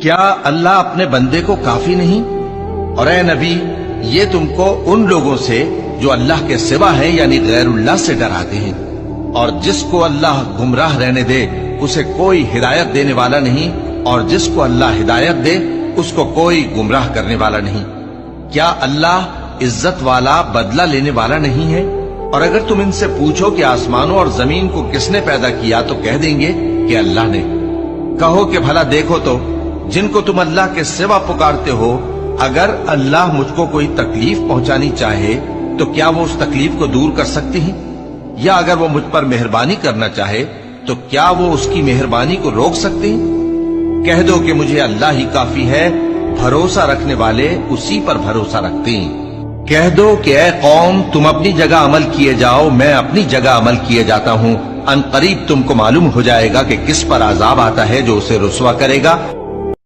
کیا اللہ اپنے بندے کو کافی نہیں؟ اور اے نبی، یہ تم کو ان لوگوں سے جو اللہ کے سوا ہے یعنی غیر اللہ سے ڈراتے ہیں، اور جس کو اللہ گمراہ رہنے دے اسے کوئی ہدایت دینے والا نہیں، اور جس کو اللہ ہدایت دے اس کو کوئی گمراہ کرنے والا نہیں۔ کیا اللہ عزت والا بدلہ لینے والا نہیں ہے؟ اور اگر تم ان سے پوچھو کہ آسمانوں اور زمین کو کس نے پیدا کیا تو کہہ دیں گے کہ اللہ نے۔ کہو کہ بھلا دیکھو تو جن کو تم اللہ کے سوا پکارتے ہو، اگر اللہ مجھ کو کوئی تکلیف پہنچانی چاہے تو کیا وہ اس تکلیف کو دور کر سکتے ہیں؟ یا اگر وہ مجھ پر مہربانی کرنا چاہے تو کیا وہ اس کی مہربانی کو روک سکتے ہیں؟ کہہ دو کہ مجھے اللہ ہی کافی ہے، بھروسہ رکھنے والے اسی پر بھروسہ رکھتے ہیں۔ کہہ دو کہ اے قوم، تم اپنی جگہ عمل کیے جاؤ، میں اپنی جگہ عمل کیے جاتا ہوں، ان قریب تم کو معلوم ہو جائے گا کہ کس پر عذاب آتا ہے جو اسے رسوا کرے گا۔